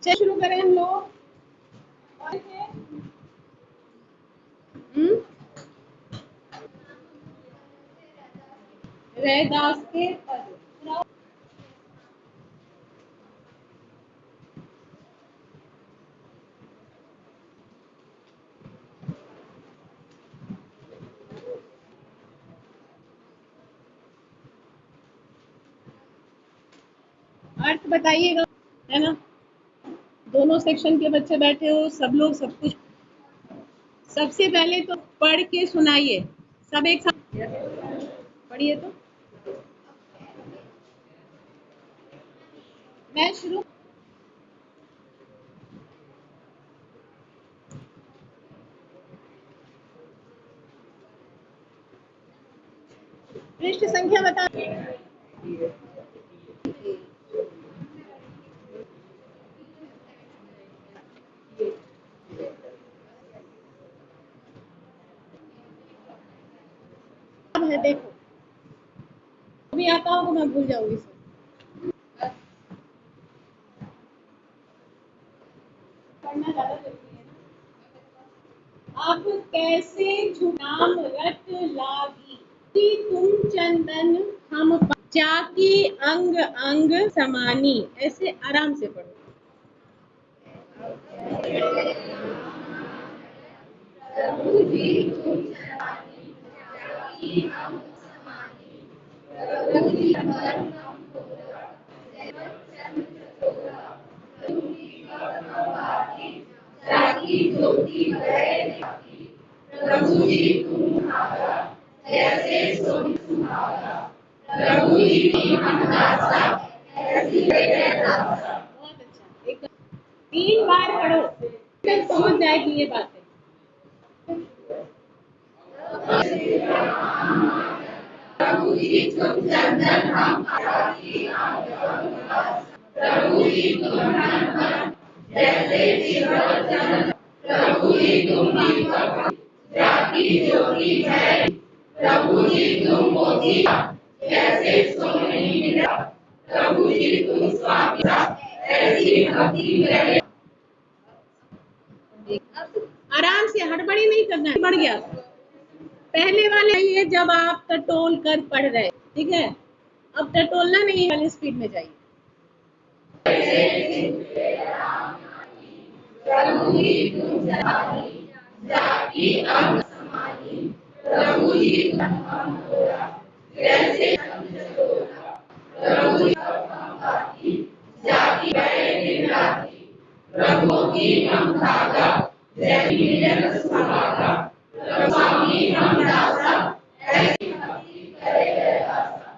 चलिए शुरू करें हम लोग। रैदास के पद। अर्थ बताइएगा, है ना। दोनों सेक्शन के बच्चे बैठे हो, सब लोग सब कुछ। सबसे पहले तो पढ़ के सुनाइए, सब एक साथ पढ़िए। तो मैं शुरू। पृष्ठ संख्या बता। अब है, देखो अभी आता हो तो मैं भूल जाऊंगी सब। पढ़ना ज्यादा जरूरी है ना। अब कैसे नाम रट लागी तुम चंदन हम जाकी अंग अंग समानी। ऐसे आराम से पढ़ो। बहुत अच्छा, एक 3 बार पढ़ो तक समझ जाएगी ये बातें। आराम से, हड़बड़ी नहीं करना है। बढ़ गया पहले वाले ये जब आप टटोल कर पढ़ रहे, ठीक है। अब टटोलना नहीं, वाली स्पीड में जाइए।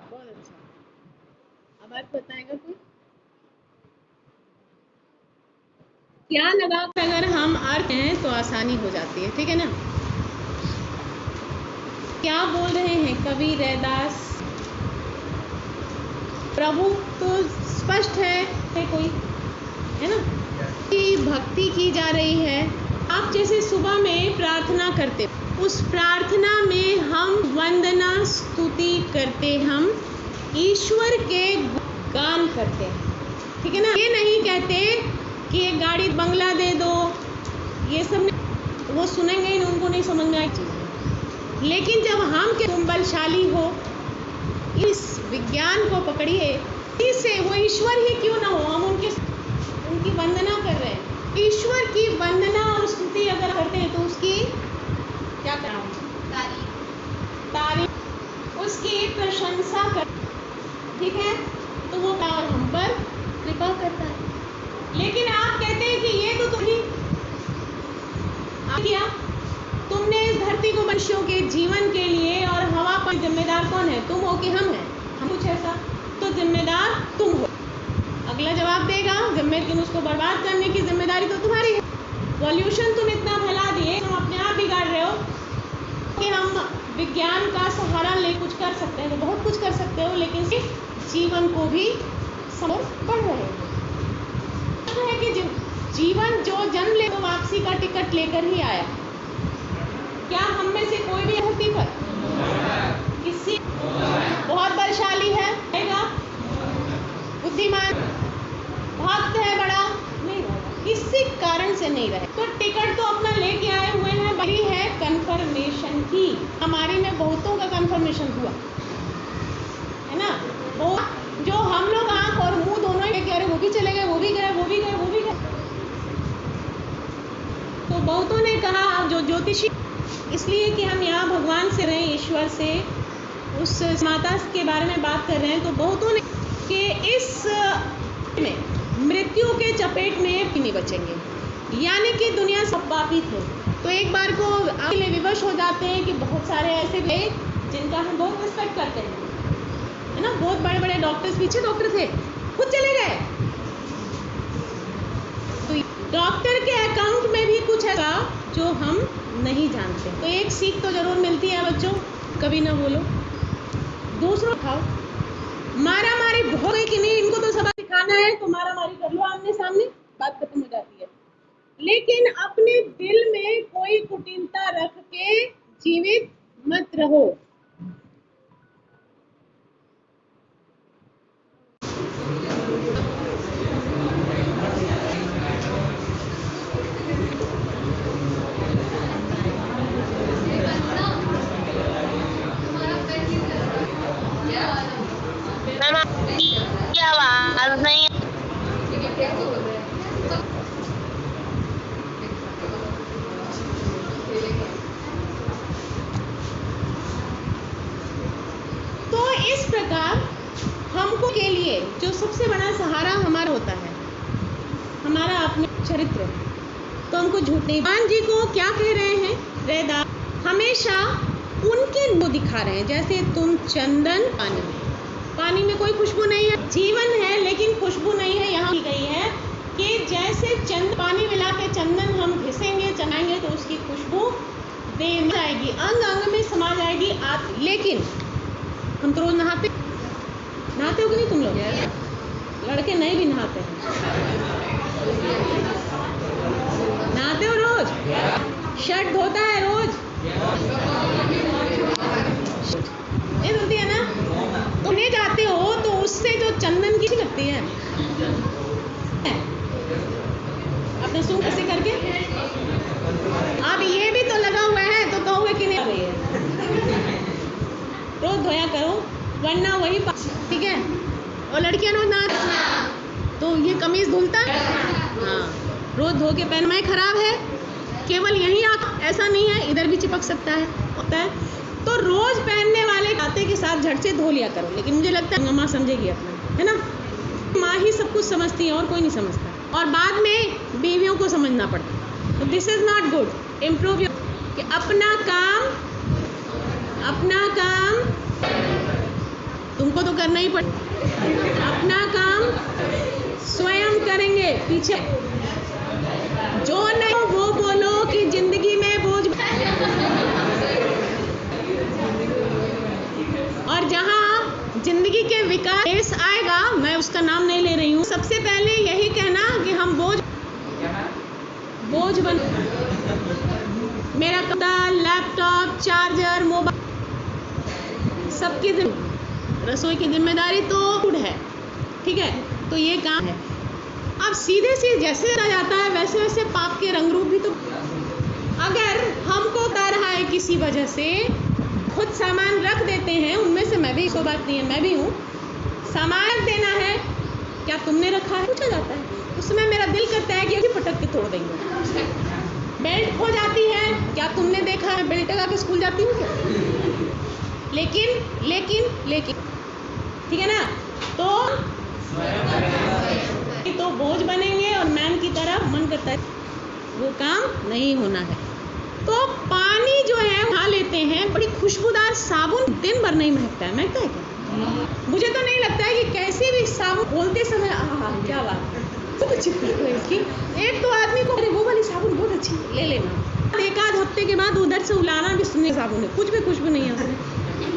बहुत अच्छा। अब आप बताएगा कोई क्या लगा। अगर हम अर्थ हैं तो आसानी हो जाती है, ठीक है ना। क्या बोल रहे हैं कवि रैदास। प्रभु तो स्पष्ट है कोई, है ना, कि भक्ति की जा रही है। आप जैसे सुबह में प्रार्थना करते, उस प्रार्थना में हम वंदना स्तुति करते, हम ईश्वर के गान करते हैं, ठीक है ना। ये नहीं कहते कि एक गाड़ी बंगला दे दो, ये सब वो सुनेंगे ही, उनको नहीं समझ में आएगी चीज़। लेकिन जब हम के तुम बलशाली हो, इस विज्ञान को पकड़िए, इससे वो ईश्वर ही क्यों ना हो, हम उनकी वंदना कर रहे हैं। ईश्वर की वंदना और स्तुति अगर करते हैं तो उसकी क्या करना, तारीफ, उसकी प्रशंसा कर, ठीक है। तो वो हम पर कृपा करता है। लेकिन आप कहते हैं कि ये तो तुम्हें किया, तुमने इस धरती को मनुष्यों के जीवन के लिए और हवा पर जिम्मेदार कौन है, तुम हो कि हम हैं। हम कुछ ऐसा, तो जिम्मेदार तुम हो। अगला जवाब देगा जिम्मेदारी, उसको बर्बाद करने की जिम्मेदारी तो तुम्हारी है। पॉल्यूशन तुम इतना फैला दिए, तुम अपने आप बिगाड़ रहे हो कि हम विज्ञान का सहारा ले कुछ कर सकते हैं, तो बहुत कुछ कर सकते हो, लेकिन जीवन को भी समझ पड़ रहे हो। है कि जीवन जो जन्म ले तो वापसी का टिकट लेकर ही आया। क्या हम में से कोई भी धरती पर किसी बहुत बलशाली है, बुद्धिमान, भक्त है बड़ा, नहीं किसी कारण से नहीं रहे। तो टिकट तो अपना लेके आए हुए हैं, बड़ी है कंफर्मेशन की। हमारे में बहुतों का कंफर्मेशन हुआ है ना, बहुत जो हम लोग आंख और मुंह दोनों ही कह रहे वो भी चले गए, वो भी गए, वो भी गए, वो भी गए। तो बहुतों ने कहा आप जो ज्योतिषी, इसलिए कि हम यहाँ भगवान से रहे, ईश्वर से, उस माता के बारे में बात कर रहे हैं। तो बहुतों ने कि इस में मृत्यु के चपेट में भी नहीं बचेंगे, यानी कि दुनिया सब पापी थे। तो एक बार को अगले विवश हो जाते हैं कि बहुत सारे ऐसे थे जिनका हम बहुत रिस्पेक्ट करते हैं, है ना, बहुत बड़े बड़े डॉक्टर्स, पीछे डॉक्टर थे, खुद चले गए। तो डॉक्टर के अकाउंट में भी कुछ ऐसा जो हम नहीं जानते। तो एक सीख तो जरूर मिलती है बच्चों, कभी ना बोलो, दूसरों खाओ। मारा मारी हो गई कि नहीं, इनको तो सबक सिखाना है तो मारा मारी कर लो आमने सामने, बात खत्म हो जाती है। लेकिन अपने दिल में कोई कुटिलता रख के जीवित मत रहो। आवाज नहीं तो इस प्रकार हमको के लिए जो सबसे बड़ा सहारा हमारा होता है, हमारा अपने चरित्र, तो हमको झूठ नहीं। भगवान जी को क्या कह रहे हैं, रैदास हमेशा उनके मुँह दिखा रहे हैं, जैसे तुम चंदन पानी में कोई खुशबू नहीं है, जीवन है लेकिन खुशबू नहीं है। यहाँ की गई है कि जैसे पानी मिला के चंदन हम घिसेंगे, चलाएंगे तो उसकी खुशबू देह में जाएगी, अंग अंग में समा जाएगी। लेकिन हम तो रोज नहाते हो कि नहीं तुम लोग? लड़के नहीं भी नहाते हैं, नहाते हो रोज? शर्ट धोता है रोज? ये धोती है ना? तुमने जाते हो तो उससे जो चंदन की लगती है, अपने सूट ऐसे करके, अब ये भी तो लगा हुआ है तो कहोगे कि नहीं रही है। रोज धोया करो वरना वही ठीक है। और लड़कियां रोज ना तो ये कमीज धुलता है, हाँ रोज धो के पहन में खराब है, केवल यही आप, ऐसा नहीं है इधर भी चिपक सकता है, होता है। तो रोज पहनने वाले खाते के साथ झट से धो लिया करो। लेकिन मुझे लगता है माँ समझेगी अपना, है ना, माँ ही सब कुछ समझती है और कोई नहीं समझता, और बाद में बीवियों को समझना पड़ता। तो this is not good. Improve your, कि अपना काम तुमको तो करना ही पड़ेगा, अपना काम स्वयं करेंगे। पीछे जो नहीं वो बोलो कि जिंदगी में बोझ, और जहाँ जिंदगी के विकास आएगा, मैं उसका नाम नहीं ले रही हूँ, सबसे पहले यही कहना कि हम बोझ बन, मेरा कपड़ा, लैपटॉप, चार्जर, मोबाइल, सबकी रसोई की जिम्मेदारी तो खुद है, ठीक है। तो ये काम है। अब सीधे जैसे आ जाता है वैसे वैसे पाप के रंग रूप भी तो, अगर हमको बता रहा है किसी वजह से, खुद सामान रख देते हैं, उनमें से मैं भी, कोई बात नहीं है, मैं भी हूँ, सामान रख देना है, क्या तुमने रखा है, पूछा जाता है। उस समय मेरा दिल करता है कि पटक के तोड़ देंगे। बेल्ट खो जाती है, क्या तुमने देखा है बेल्ट लगा के स्कूल जाती हूँ क्या? लेकिन ठीक है ना, तो बोझ बनेंगे और मैन की तरह मन करता है वो काम नहीं होना है। तो पानी जो है उठा लेते हैं, बड़ी खुशबूदार साबुन दिन भर नहीं महकता है क्या? मुझे तो नहीं लगता है कि कैसे भी साबुन खोलते समय क्या बात सब अच्छी खुशबू है इसकी। एक तो आदमी को अरे वो वाली साबुन बहुत अच्छी है, ले लेना, एक आध हफ्ते के बाद उधर से उलाना भी सुनने साबुन है, कुछ भी खुशबू नहीं है।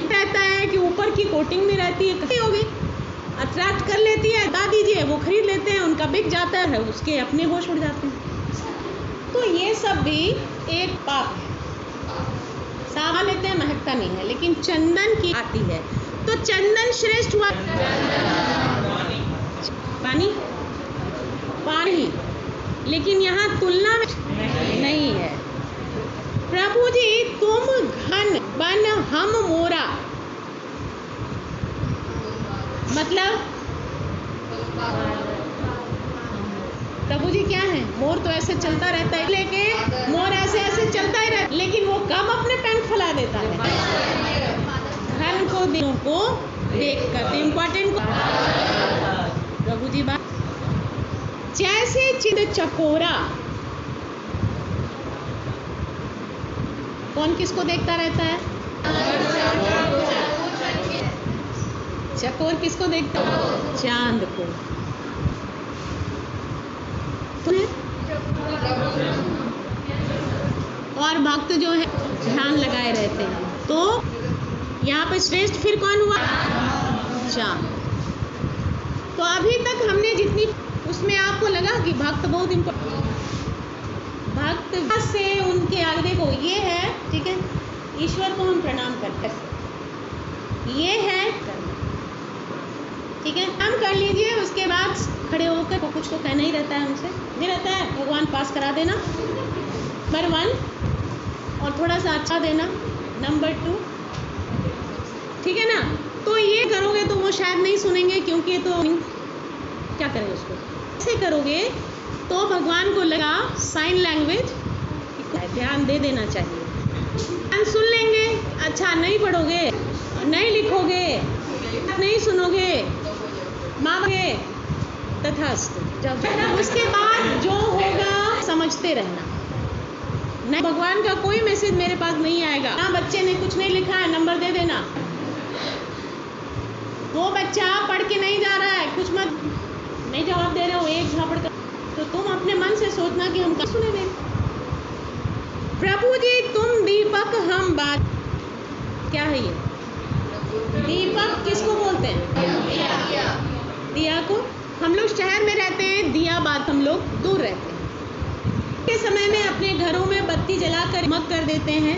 रहता है कि ऊपर की कोटिंग भी रहती है, कहीं होगी अट्रैक्ट कर लेती है, बता दीजिए, वो खरीद लेते हैं, उनका बिक जाता है, उसके अपने होश उड़ जाते हैं। तो ये सब भी एक पाप है। सावा लेते हैं, महकता नहीं है, लेकिन चंदन की आती है। तो चंदन श्रेष्ठ हुआ, पानी लेकिन यहाँ तुलना में नहीं है। प्रभु जी तुम घन बन हम मोरा, मतलब प्रभु जी क्या है? मोर तो ऐसे चलता रहता है, लेकिन मोर ऐसे ऐसे चलता ही रहता, लेकिन वो कब अपने पंख फैला देता है? घन को दिनों को देख कर। इम्पोर्टेंट प्रभु जी बात, जैसे चिद चकोरा, कौन किसको देखता रहता है? चकोर किसको देखता है? चांद को। और भक्त जो है ध्यान लगाए रहते हैं। तो यहाँ पर श्रेष्ठ फिर कौन हुआ? चांद। तो अभी तक हमने जितनी, उसमें आपको लगा कि भक्त बहुत इम्पोर्टेंट, भक्त से उनके आगे देखो, ये है, ठीक है, ईश्वर को हम प्रणाम करते हैं, ये है, ठीक है, हम कर लीजिए। उसके बाद खड़े होकर कुछ तो कहना ही रहता है हमसे, नहीं रहता है? भगवान पास करा देना, नंबर 1, और थोड़ा सा अच्छा देना, नंबर 2, ठीक है ना? तो ये करोगे तो वो शायद नहीं सुनेंगे, क्योंकि तो क्या करें उसको। ऐसे करोगे तो भगवान को लगा साइन लैंग्वेज ध्यान दे देना चाहिए, ध्यान सुन लेंगे। अच्छा, नहीं पढ़ोगे, नहीं लिखोगे, नहीं सुनोगे, मांगे तथास्तु। जब उसके बाद जो होगा समझते रहना। नहीं, भगवान का कोई मैसेज मेरे पास नहीं आएगा ना, बच्चे ने कुछ नहीं लिखा है, नंबर दे देना। वो बच्चा पढ़ के नहीं जा रहा है, कुछ मत, नहीं जवाब दे रहे हो, एक झापड़ कर, तो तुम अपने मन से सोचना कि हम क्या सुनेंगे। प्रभु जी तुम दीपक हम बात, क्या है ये दीपक? किसको बोलते हैं? दिया को। हम लोग शहर में रहते हैं, दिया बात हम लोग दूर रहते हैं। के समय में अपने घरों में बत्ती जलाकर चमक कर देते हैं।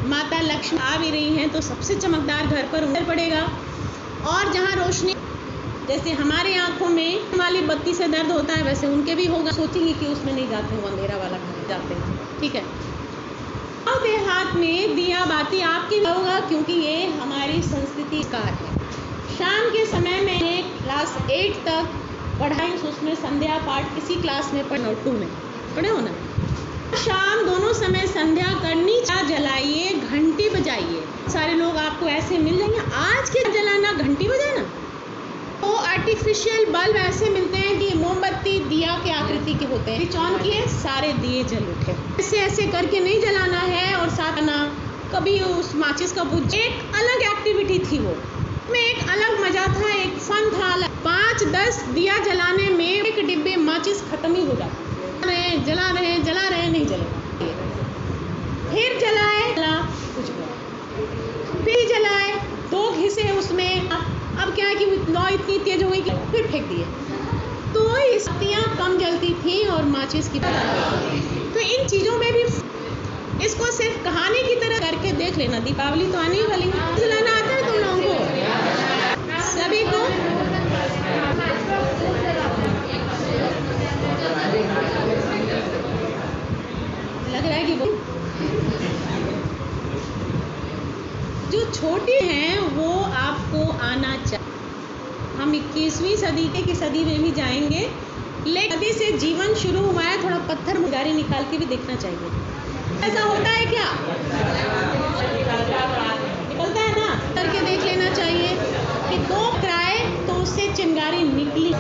माता लक्ष्मी आ भी रही हैं तो सबसे चमकदार घर पर उतर पड़ेगा। और जहाँ रोशनी, जैसे हमारे आंखों में वाली बत्ती से दर्द होता है, वैसे उनके भी होगा। सोचेंगे कि उसमें नहीं जाते हो, अंधेरा वाला घर जाते हैं, ठीक है। और देहात में दिया बाती आपकी होगा, क्योंकि ये हमारी संस्कृति का है। शाम के समय में क्लास 8 तक पढ़ाई, उसमें संध्या पाठ किसी क्लास में पढ़े, 2 में पढ़े हो ना। शाम दोनों समय संध्या करनी, जलाइए, घंटी बजाइए। सारे लोग आपको ऐसे मिल जाएंगे, आज के जलाना, घंटी बजाना। तो आर्टिफिशियल बल्ब ऐसे मिलते हैं कि मोमबत्ती दिया के आकृति के होते हैं, स्विच ऑन किए, सारे दिए जल उठे। ऐसे ऐसे करके नहीं जलाना है। और साथ ना कभी उस माचिस का बुझ, एक अलग एक्टिविटी थी, वो में एक अलग मजा था, एक फन था। 5-10 दिया जलाने में एक डिब्बे माचिस खत्म ही हो जाता, जला रहे नहीं जले, फिर जलाए, कुछ फिर जलाए, 2 घिसे उसमें। अब क्या है कि लौ इतनी तेज हो गई कि फिर फेंक दिए। तो बत्तियाँ कम जलती थी और माचिस की बता। तो इन चीज़ों में भी इसको सिर्फ कहानी की तरह करके देख लेना। दीपावली तो आने ही वाली है, जलाना आता है तुम लोगों को, सभी को? लग रहा है कि जो छोटे हैं वो आपको आना चाहिए। हम 21वीं सदी की सदी में भी जाएंगे, लेकिन सदी से जीवन शुरू हुआ है, थोड़ा पत्थर मुगारी निकाल के भी देखना चाहिए। ऐसा होता है क्या? निकलता है ना, करके देख लेना चाहिए कि 2 कराए तो उससे चिंगारी निकली।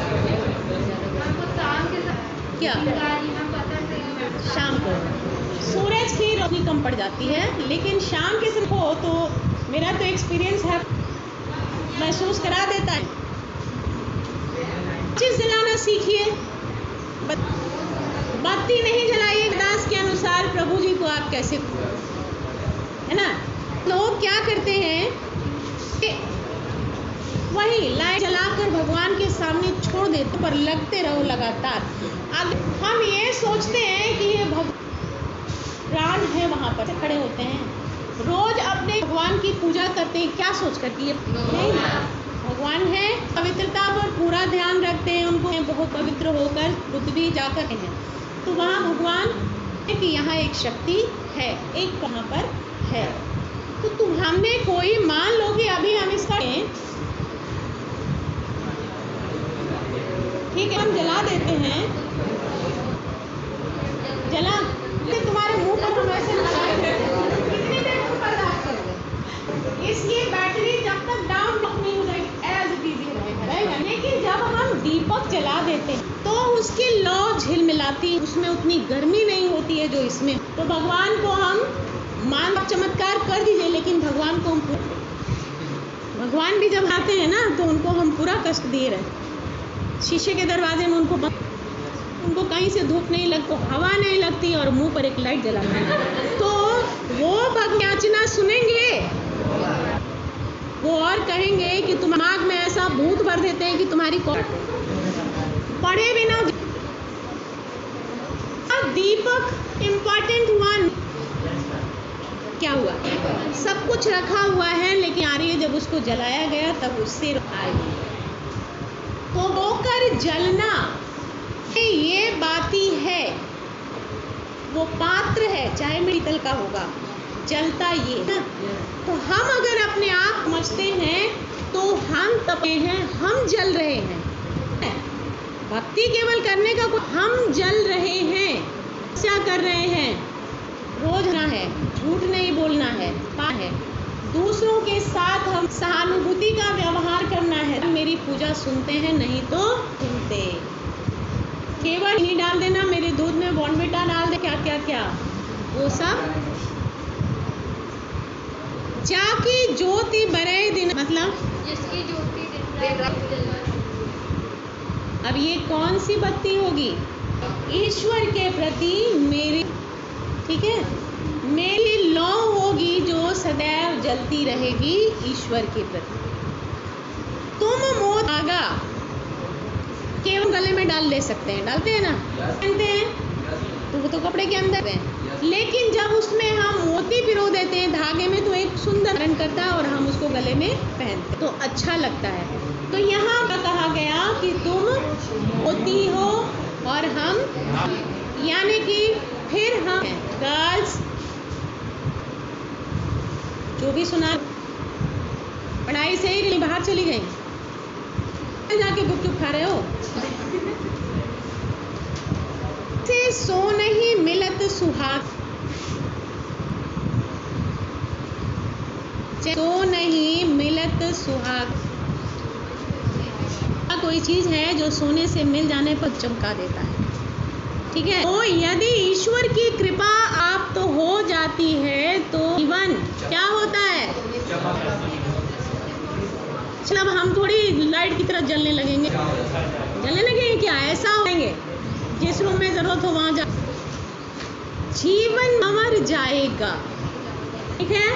क्या शाम को सूरज की रोशनी कम पड़ जाती है, लेकिन शाम के समय हो तो मेरा तो एक्सपीरियंस है, महसूस करा देता है। चीज़ जलाना सीखिए, बत्ती नहीं जलाइए। दास के अनुसार प्रभु जी को आप कैसे, है ना? लोग क्या करते हैं कि वही लाइट जलाकर भगवान के सामने छोड़ देते, पर लगते रहो लगातार। हम ये सोचते हैं कि ये प्राण है, वहाँ पर खड़े होते हैं, रोज अपने भगवान की पूजा करते हैं, क्या सोच कर कि ये नहीं भगवान है। पवित्रता पर पूरा ध्यान रखते हैं, उनको बहुत पवित्र होकर पृथ्वी जाकर हैं। तो वहाँ भगवान कि यहाँ एक शक्ति है, एक कहाँ पर है। तो तुम हमने कोई मान लो कि अभी हम इसका ठीक है हम जला देते हैं, जला तुम्हारे मुंह पर हम ऐसे लगाए कितनी देर तुम बर्दाश्त करोगे। इसलिए बैटरी जब तक डाउन नहीं हो जाएगी एज इट इज रहेगा। लेकिन जब हम दीपक जला देते हैं तो उसकी लौ झिलमिलाती, उसमें उतनी गर्मी नहीं होती है जो इसमें। तो भगवान को हम मान चमत्कार कर दीजिए, लेकिन भगवान को हम भगवान भी जब आते हैं ना तो उनको हम पूरा कष्ट दिए रहे। शीशे के दरवाजे में उनको कहीं से धूप नहीं लगती, हवा नहीं लगती और मुंह पर एक लाइट जला तो वो भगवान सुनेंगे, वो और कहेंगे कि तुम दिमाग में ऐसा भूत भर देते हैं कि तुम्हारी पढ़े भी ना। दीपक इम्पोर्टेंट हुआ, क्या हुआ, सब कुछ रखा हुआ है, लेकिन आ रही है जब उसको जलाया गया तब उससे आई तो होकर जलना ये बात ही है। वो पात्र है, चाहे पीतल का होगा, जलता ये ना। तो हम अगर अपने आप समझते हैं तो हम तपे हैं, हम जल रहे हैं। भक्ति केवल करने का हम जल रहे हैं, क्या कर रहे हैं, रोज ना है, झूठ नहीं बोलना है, दूसरों के साथ हम सहानुभूति का व्यवहार करना है। मेरी पूजा सुनते हैं, नहीं तो सुनते। केवल नहीं डाल देना, मेरे दूध में बॉर्नविटा डाल दे, क्या क्या क्या वो सब। जाकी ज्योति बरे दिन, मतलब जिसकी ज्योति दिन रात अब ये कौन सी बत्ती होगी, ईश्वर के प्रति मेरी, ठीक है, मेरी लौ होगी जो सदैव जलती रहेगी ईश्वर के प्रति। तुम मोह धागा केवल गले में डाल ले सकते हैं, डालते हैं ना, पहनते हैं तो वो तो कपड़े के अंदर है, लेकिन जब उसमें हम मोती पिरो देते हैं धागे में तो एक सुंदर रंग करता है और हम उसको गले में पहनते तो अच्छा लगता है। तो यहाँ कहा गया कि तुम मोती हो और हम, यानी कि फिर हम गर्ल्स जो भी सुना पढ़ाई से ही बाहर चली गई, जाके गुपचुप खा रहे हो। से सो नहीं मिलत सुहाग, सो नहीं मिलत सुहाग। कोई चीज है जो सोने से मिल जाने पर चमका देता है, ठीक है। तो यदि ईश्वर की कृपा आप तो हो जाती है तो जीवन क्या होता है, अब हम थोड़ी लाइट की तरह जलने लगेंगे क्या, ऐसा होंगे जिस रूम में जरूरत हो वहां जा, जीवन मर जाएगा, ठीक है,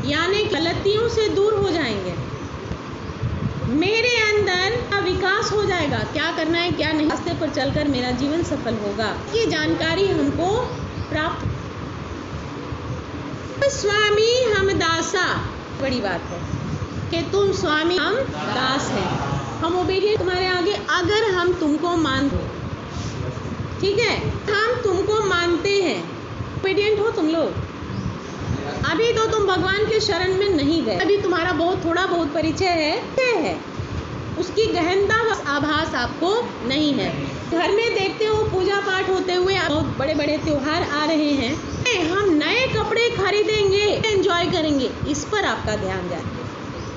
यानी गलतियों से दूर हो जाएंगे, मेरे अंदर का विकास हो जाएगा, क्या करना है क्या नहीं, रास्ते पर चलकर मेरा जीवन सफल होगा, ये जानकारी हमको प्राप्त। स्वामी हम दासा, बड़ी बात है कि तुम स्वामी हम दास हैं, हम ओबीडियंट तुम्हारे आगे, अगर हम तुमको मान दो, ठीक है, हम तुमको मानते हैं, ओबीडियंट हो तुम लोग। अभी तो तुम भगवान के शरण में नहीं गए, अभी तुम्हारा थोड़ा बहुत परिचय है, उसकी गहनता आभास आपको नहीं है। घर में देखते हो पूजा पाठ होते हुए बहुत बड़े बड़े त्योहार आ रहे हैं, हम नए कपड़े खरीदेंगे, एंजॉय करेंगे, इस पर आपका ध्यान जाए,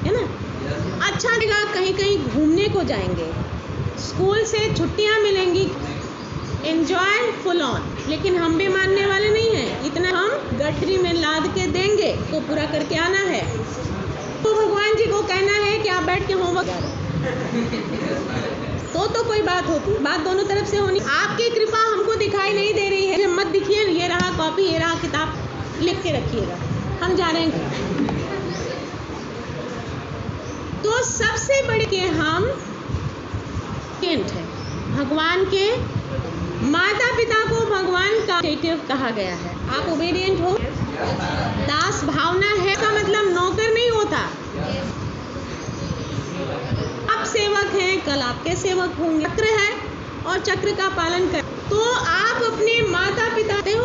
है ना। अच्छा लगेगा, कहीं कहीं घूमने को जाएंगे, स्कूल से छुट्टियां मिलेंगी, एंजॉय फुल ऑन, लेकिन हम भी मानने वाले नहीं हैं, इतना हम गठरी में लाद के देंगे तो पूरा करके आना है। तो भगवान जी को कहना है कि आप बैठ के होमवर्क तो कोई बात होती, बात दोनों तरफ से होनी। आपकी कृपा हमको दिखाई नहीं दे रही है, मत दिखिए, ये रहा कॉपी, ये रहा किताब, लिख के रखिएगा, हम जा रहे हैं। तो सबसे बड़े के हम है भगवान के, माता पिता को भगवान का कहा गया है। आप ओबीडियंट हो, दास भावना है, इसका मतलब नौकर नहीं होता। आप सेवक हैं, कल आपके सेवक होंगे, चक्र है और चक्र का पालन कर तो आप अपने माता पिता हो,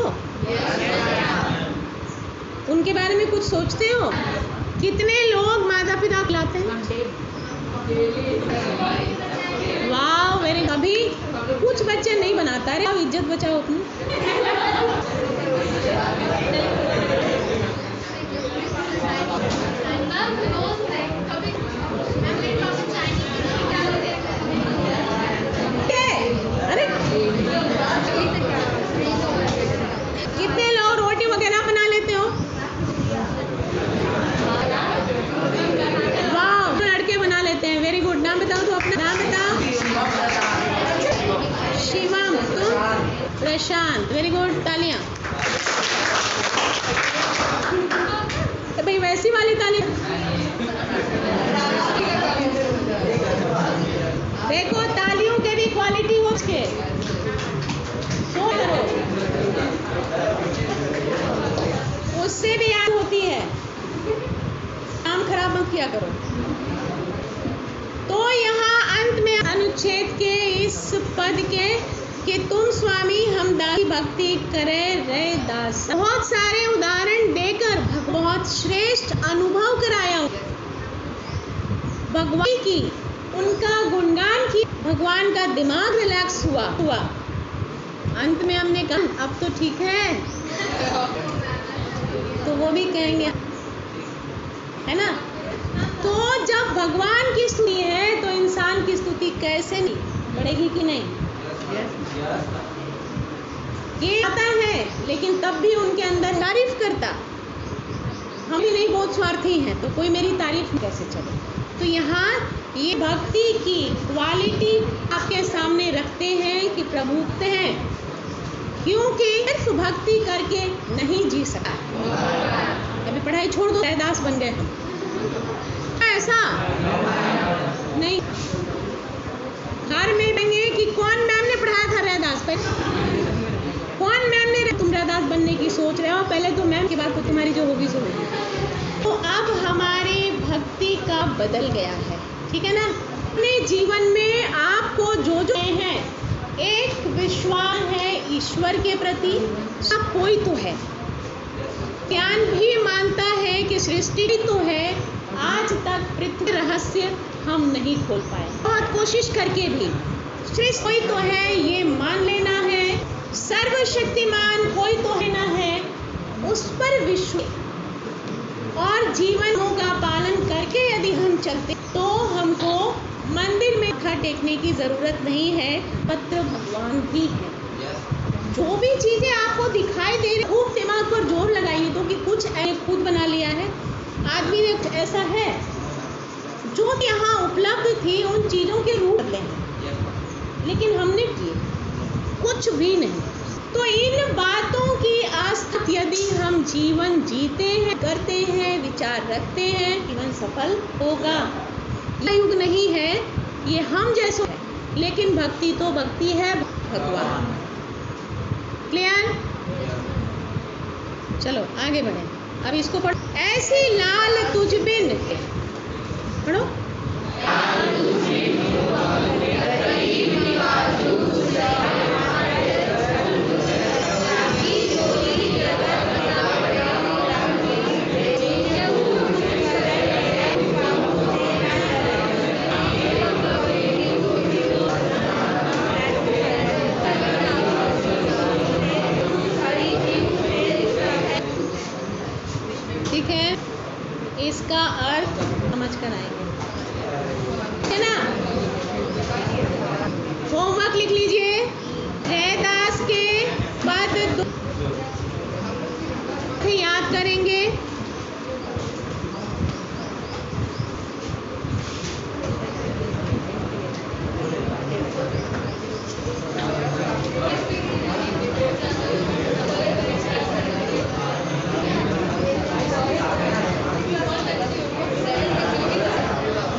उनके बारे में कुछ सोचते हो? कितने लोग माता पिता को लाते हैं? वाह, मेरे अभी कुछ बच्चे नहीं बनाता। अरे आप इज्जत बचाओ अपनी। अरे कितने लोग रोटी वगैरह बना लेते हो? वाह, लड़के बना लेते हैं। Very good. नाम बताओ तो अपना नाम बताओ। शिवम, तुम? प्रशांत, वेरी गुड। तालियां। तो भाई वैसी वाली ताली। देखो तालियों के भी क्वालिटी हो के उससे भी याद होती है। काम खराब मत किया करो। तो यहाँ अंत में अनुच्छेद के इस पद के कि तुम स्वामी हम दासी भक्ति करे रे दास, बहुत सारे उदाहरण देकर बहुत श्रेष्ठ अनुभव कराया भगवान की, उनका गुणगान की, भगवान का दिमाग रिलैक्स हुआ। अंत में हमने कहा अब तो ठीक है, तो वो भी कहेंगे, है ना? तो जब भगवान की स्तुति है तो इंसान की स्तुति कैसे नहीं बढ़ेगी कि नहीं? ये आता है, लेकिन तब भी उनके अंदर तारीफ करता। हम भी नहीं बहुत स्वार्थी हैं, तो कोई मेरी तारीफ कैसे चले? तो यहाँ ये भक्ति की क्वालिटी आपके सामने रखते हैं कि प्रभुत्व हैं, क्योंकि सिर्फ भक्ति करके नहीं जी सका। अभी पढ़ाई छोड़ दो, दास बन गए। ऐसा नहीं। घर में कहेंगे कि कौन मैम ने पढ़ाया था रैदास पर? कौन मैम ने तुम रैदास बनने की सोच रहे हो? पहले तो मैम की बात तो तुम्हारी जो होगी सो होगी। तो अब हमारी भक्ति का बदल गया है, ठीक है ना? अपने जीवन में आपको जो है, एक विश्वास है ईश्वर के प्रति, सब कोई तो है। ज्ञान भी मानता है कि सृष्टि तो है, आज तक पृथ्वी रहस्य हम नहीं खोल पाए, बहुत कोशिश करके भी। सृष्टि कोई तो है ये मान लेना है, सर्वशक्तिमान कोई तो है ना है, उस पर विश्वास और जीवनों का पालन करके यदि हम चलते तो हमको मंदिर में माथा टेकने की जरूरत नहीं है, पत्र भगवान भी है। जो भी चीजें आपको दिखाई दे रही, खूब दिमाग पर जोर लगाइए तो कि कुछ खुद बना लिया है आदमी ने, ऐसा है जो यहाँ उपलब्ध थी उन चीजों के रूप बदले हैं, लेकिन हमने किए कुछ भी नहीं। तो इन बातों की आस्था यदि हम जीवन जीते हैं, करते हैं, विचार रखते हैं, जीवन सफल होगा। यह युग नहीं है, ये हम जैसे है, लेकिन भक्ति तो भक्ति है भगवान। क्लियर? चलो आगे बढ़े। अब इसको पढ़ो। ऐसी लाल तुझ बिन, पढ़ो। ठीक है, इसका अर्थ समझ कर आएंगे, है ना? होमवर्क लिख लीजिए। रैदास के पद याद करेंगे।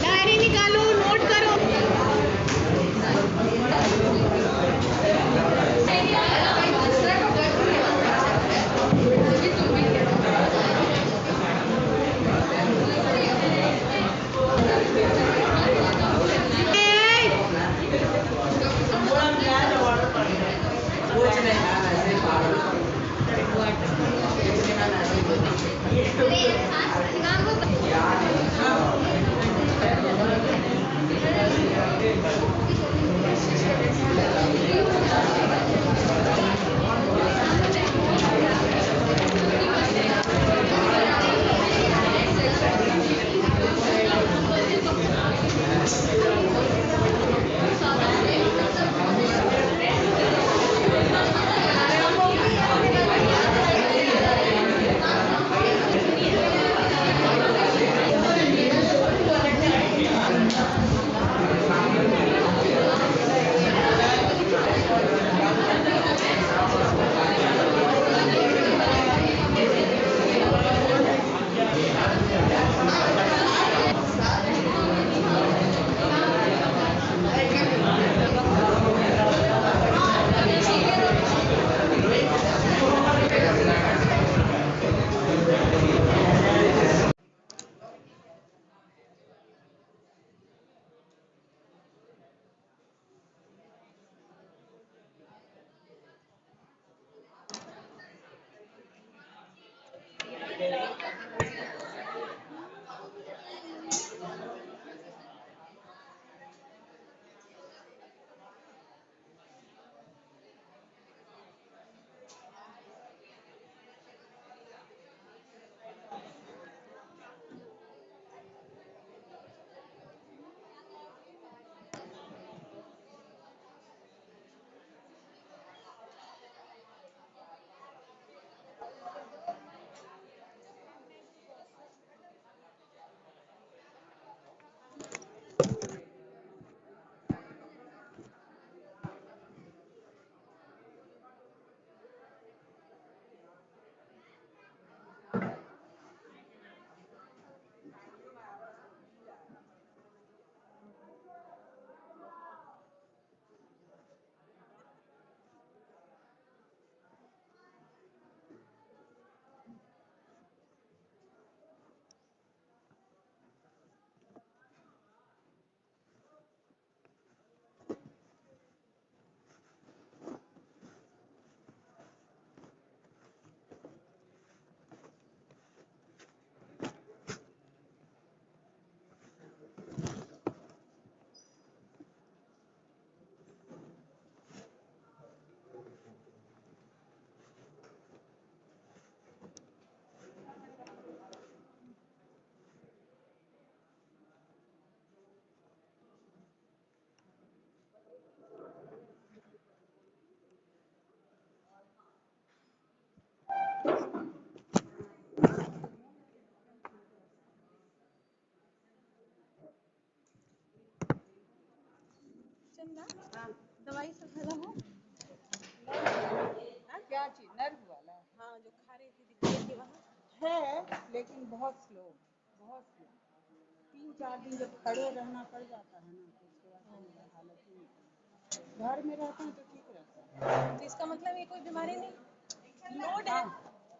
डायरी निकालो, नोट करो। दवाई से खा हो क्या चीज नर्व वाला हाँ जो खा रही थी दिख रही थी वहाँ है, लेकिन बहुत स्लो, बहुत स्लो। 3-4 दिन जब खड़े रहना पड़ जाता है ना तो उसके बाद मेरा हालत ही नहीं। घर में रहते हैं तो ठीक रहता है। तो इसका मतलब ये कोई बीमारी नहीं लोड है हाँ,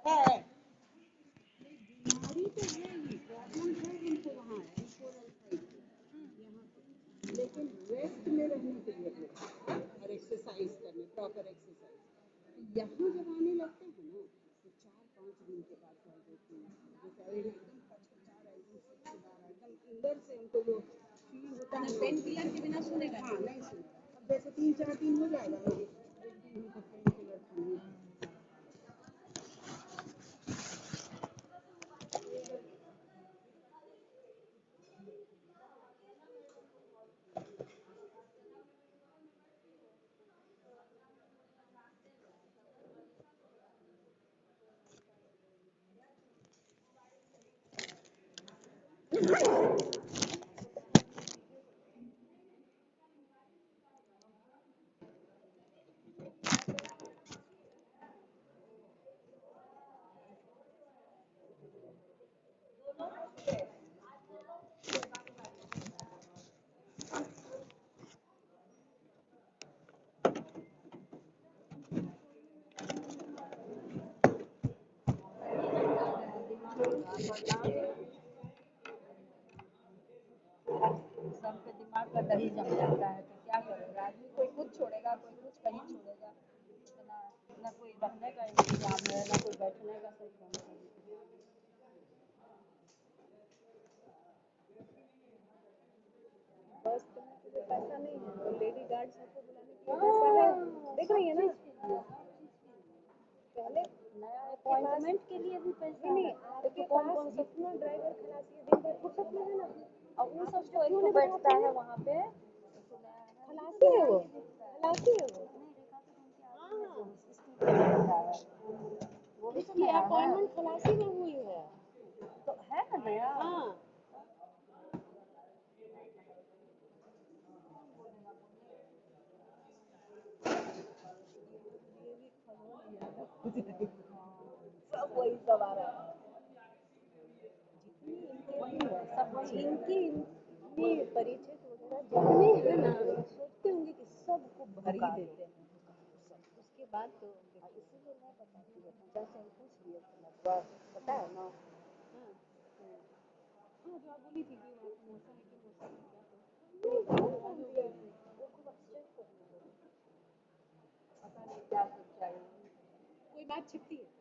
है। बीमारी तो है ही, प्रॉब्लम है उनको वहाँ एल्कोहल साइड यहाँ पे, लेकिन रेस्ट में रहने के लिए और एक्सरसाइज करने, प्रॉपर एक्सरसाइज। यहाँ जब आने लगते हैं ना तो 4-5 दिन के बाद चल देती है, जैसे एकदम कचकचा रहा है, एकदम चिड़चिड़ा रहा है, एकदम अंदर से उनको जो फील होता है पेन किलर के बिना सुनेगा हाँ नहीं सुनेगा। अब जैसे 3-4 दिन हो जाएगा ना, एक दिन हमको पेन किलर खानी है। सबके दिमाग का दही जम जाता है तो क्या करेगा आदमी, कोई कुछ छोड़ेगा, कोई कुछ कहीं छोड़ेगा। ना ना कोई रखने का इंतजाम है, ना कोई बैठने का सही ढंग से इंतजाम है। बस करने के लिए पैसा नहीं है तो लेडी गार्ड सबको बुलाने के लिए पैसा है, देख रही है ना। पहले नया अपॉइंटमेंट के लिए भी पैसा नहीं, आपके कौन कौन कितना ड्राइवर खलासी है, दिन भर फुर्सत में है ना। और वो सब जो एक तो बैठता है वहाँ पे खलासी है, वो खलासी है वो वो भी इसकी अपॉइंटमेंट खलासी में हुई है तो है ना नया। हाँ सब वही सब आ रहा है, सब वही इनकी इतनी परिचित वगैरह जितने हैं ना, सोचते होंगे कि सबको भर ही देते हैं सब, उसके बाद तो इसीलिए मैं बताती हूँ जैसे हम पूछ लिए थे ना पता है ना। हाँ हाँ जो आप बोली थी कि वहाँ का मौसम है कि मौसम में क्या वो खूब अपसेट करने लगे, पता नहीं क्या कुछ चाहिए, कोई बात छिपती है।